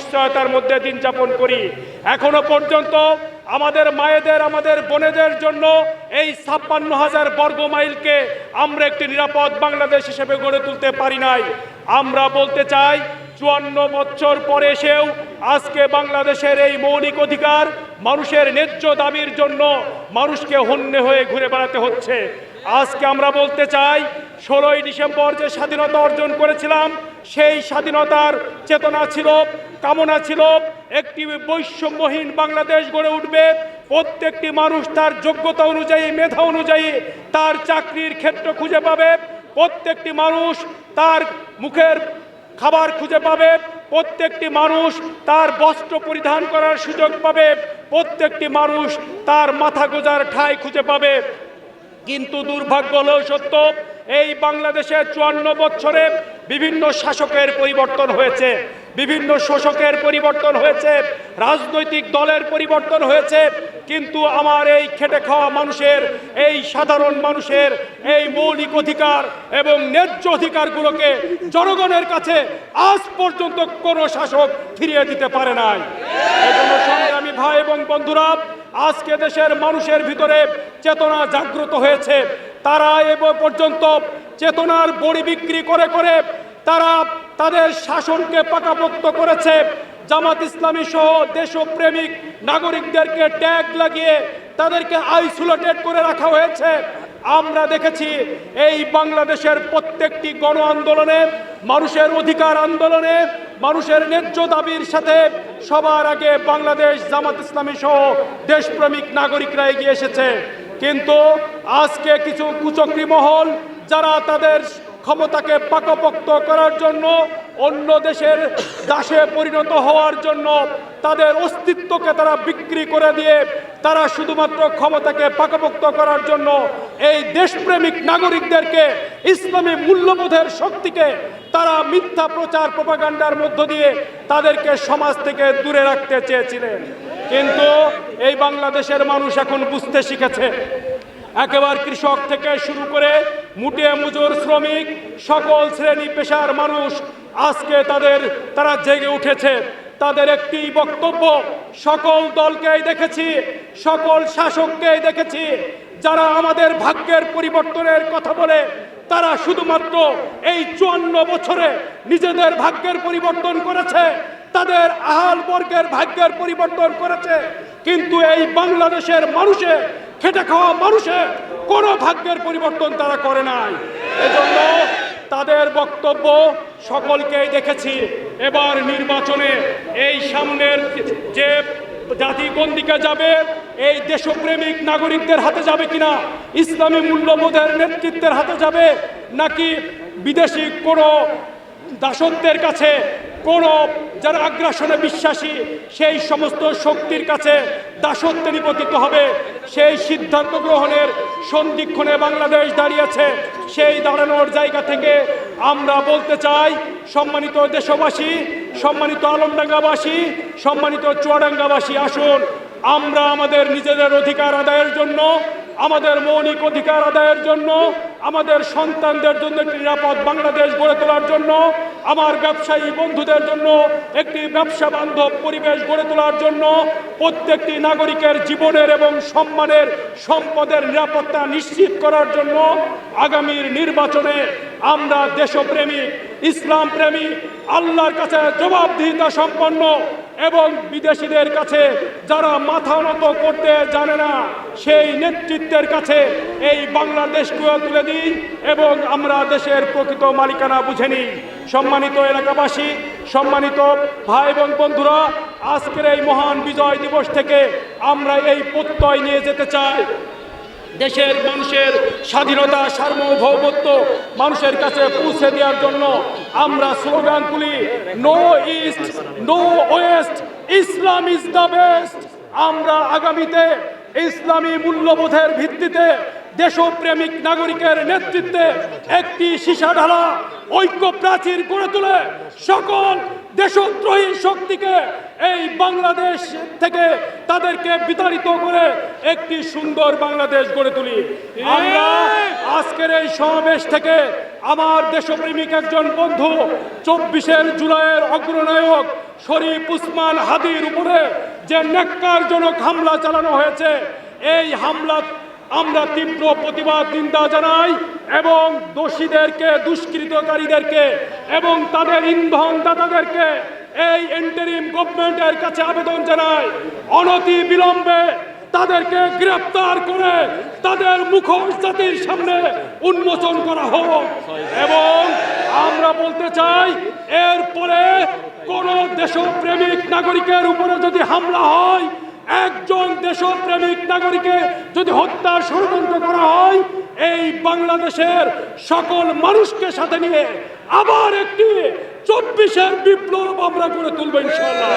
অনিশ্চয়তার মধ্যে দিন যাপন করি। এখনো পর্যন্ত আমাদের মায়েদের, আমাদের বোনেদের জন্য এই 56,000 বর্গ মাইলকে আমরা একটি নিরাপদ বাংলাদেশ হিসেবে গড়ে তুলতে পারি নাই। আমরা বলতে চাই 54 বছর পরে এসেও আজকে বাংলাদেশের এই মৌলিক অধিকার, মানুষের ন্যায্য দাবির জন্য মানুষকে হন্যে হয়ে ঘুরে বেড়াতে হচ্ছে। আজকে আমরা বলতে চাই 16ই ডিসেম্বর যে স্বাধীনতা অর্জন করেছিলাম, সেই স্বাধীনতার চেতনা ছিল, কামনা ছিল একটি বৈষম্যহীন বাংলাদেশ গড়ে উঠবে। প্রত্যেকটি মানুষ তার যোগ্যতা অনুযায়ী, মেধা অনুযায়ী তার চাকরির ক্ষেত্র খুঁজে পাবে, প্রত্যেকটি মানুষ তার মুখের খাবার খুঁজে পাবে, প্রত্যেকটি মানুষ তার বস্ত্র পরিধান করার সুযোগ পাবে, প্রত্যেকটি মানুষ তার মাথা গোজার ঠাঁই খুঁজে পাবে। কিন্তু দুর্ভাগ্য হলেও সত্য, এই বাংলাদেশের 54 বছরে বিভিন্ন শাসকের পরিবর্তন হয়েছে, বিভিন্ন শোষকের পরিবর্তন হয়েছে, রাজনৈতিক দলের পরিবর্তন হয়েছে, কিন্তু আমার এই খেটে খাওয়া মানুষের, এই সাধারণ মানুষের এই মৌলিক অধিকার এবং ন্যায্য অধিকারগুলোকে জনগণের কাছে আজ পর্যন্ত কোনো শাসক ফিরিয়ে দিতে পারে নাই। এজন্য সংগ্রামী ভাই এবং বন্ধুরা, আজকে দেশের মানুষের ভিতরে চেতনা জাগ্রত হয়েছে। তারা এ পর্যন্ত চেতনার বড়ি বিক্রি করে করে তারা তাদের শাসনকে পাকাপোক্ত করেছে। জামাত ইসলামী সহ দেশপ্রেমিক নাগরিকদেরকে ট্যাগ লাগিয়ে তাদেরকে আইসোলেটেড করে রাখা হয়েছে। আমরা দেখেছি এই বাংলাদেশের প্রত্যেকটি গণ আন্দোলনে, মানুষের অধিকার আন্দোলনে, মানুষের ন্যায্য দাবির সাথে সবার আগে বাংলাদেশ জামাত ইসলামী সহ দেশপ্রেমিক নাগরিকরা এগিয়ে এসেছে। কিন্তু আজকে কিছু কুচক্রী মহল, যারা তাদের ক্ষমতাকে পাকাপোক্ত করার জন্য, অন্য দেশের দাসে পরিণত হওয়ার জন্য তাদের অস্তিত্বকে তারা বিক্রি করে দিয়ে তারা শুধুমাত্র ক্ষমতাকে পাকাপোক্ত করার জন্য এই দেশপ্রেমিক নাগরিকদেরকে, ইসলামী মূল্যবোধের শক্তিকে তারা মিথ্যা প্রচার প্রপাগান্ডার মধ্য দিয়ে তাদেরকে সমাজ থেকে দূরে রাখতে চেয়েছিলেন। কিন্তু এই বাংলাদেশের মানুষ এখন বুঝতে শিখেছে। একেবারে কৃষক থেকে শুরু করে মুটিয়ে মজুর, শ্রমিক, সকল শ্রেণী পেশার মানুষ আজকে তারা জেগে উঠেছে। তাদের একটি বক্তব্য, সকল দলকেই দেখেছি, সকল শাসককেই দেখেছি, যারা আমাদের ভাগ্যের পরিবর্তনের কথা বলে তারা শুধুমাত্র এই 54 বছরে নিজেদের ভাগ্যের পরিবর্তন করেছে, তাদের আহাল বর্গের ভাগ্যের পরিবর্তন করেছে, কিন্তু এই বাংলাদেশের মানুষে, খেটে খাওয়া মানুষে কোনো ভাগ্যের পরিবর্তন তারা করে নাই। এজন্য তাদের বক্তব্য সকলকেই দেখেছি। এবার নির্বাচনে এই সামনের যে জাতি কোন দিকে যাবে, এই দেশপ্রেমিক নাগরিকদের হাতে যাবে কিনা, ইসলামী মূল্যবোধের নেতৃত্বের হাতে যাবে, নাকি বিদেশি কোনো দাসত্বের কাছে, কোনো যারা আগ্রাসনে বিশ্বাসী সেই সমস্ত শক্তির কাছে দাসত্বে নিপতিত হবে, সেই সিদ্ধান্ত গ্রহণের সন্ধিক্ষণে বাংলাদেশ দাঁড়িয়েছে। সেই দাঁড়ানোর জায়গা থেকে আমরা বলতে চাই, সম্মানিত দেশবাসী, সম্মানিত আলমডাঙ্গাবাসী, সম্মানিত চুয়াডাঙ্গাবাসী, আসুন আমরা আমাদের নিজেদের অধিকার আদায়ের জন্য, আমাদের মৌলিক অধিকার আদায়ের জন্য, আমাদের সন্তানদের জন্য একটি নিরাপদ বাংলাদেশ গড়ে তোলার জন্য, আমার ব্যবসায়ী বন্ধুদের জন্য একটি ব্যবসা বান্ধব পরিবেশ গড়ে তোলার জন্য, প্রত্যেকটি নাগরিকের জীবনের এবং সম্মানের, সম্পদের নিরাপত্তা নিশ্চিত করার জন্য আগামীর নির্বাচনে আমরা দেশপ্রেমিক, ইসলাম প্রেমিক, আল্লাহর কাছে জবাবদিহিতা সম্পন্ন এবং বিদেশিদের কাছে যারা মাথা নত করতে জানে না সেই নেতৃত্বের কাছে এই বাংলাদেশকেও তুলে দিই এবং আমরা দেশের প্রকৃত মালিকানা বুঝে নিই। সম্মানিত এলাকাবাসী, সম্মানিত ভাই এবং বন্ধুরা, আজকের এই মহান বিজয় দিবস থেকে আমরা এই প্রত্যয় নিয়ে যেতে চাই, দেশের মানুষের স্বাধীনতা, সার্বভৌমত্ব মানুষের কাছে পৌঁছে দেওয়ার জন্য আমরা স্লোগান তুলি, no east, no west, Islam is the best. আমরা আগামীতে ইসলামী মূল্যবোধের ভিত্তিতে দেশপ্রেমিক নাগরিকের নেতৃত্বে একটি সীসাঢালা ঐক্য প্রাচীর গড়ে তুলে সকল দেশদ্রোহী শক্তিকে এই বাংলাদেশ থেকে তাদেরকে বিতাড়িত করে একটি সুন্দর বাংলাদেশ গড়ে তুলি। আমরা আজকের এই সমাবেশ থেকে আমার দেশপ্রেমিক একজন বন্ধু 24 জুলাইয়ের অগ্রনায়ক শরীফ উসমান হাদির উপরে যে ন্যাক্কারজনক হামলা চালানো হয়েছে, এই হামলা আমরা তীব্র প্রতিবাদ নিন্দা জানাই এবং দোষীদেরকে, দুষ্কৃতকারীদেরকে এবং তাদের ইন্ধনদাতাদেরকে এই ইন্টারিম গভর্নমেন্টের কাছে আবেদন জানাই, অনতি বিলম্বে তাদেরকে গ্রেফতার করে তাদের মুখোশ জাতির সামনে উন্মোচন করা হোক। এবং আমরা বলতে চাই, এরপরে কোন দেশপ্রেমিক নাগরিকের উপরে যদি হামলা হয়, একজন দেশপ্রেমিক নাগরিককে যদি হত্যার ষড়যন্ত্র করা হয়, এই বাংলাদেশের সকল মানুষকে সাথে নিয়ে আবার একটি 24 বিপ্লব আমরা গড়ে তুলব ইনশাআল্লাহ।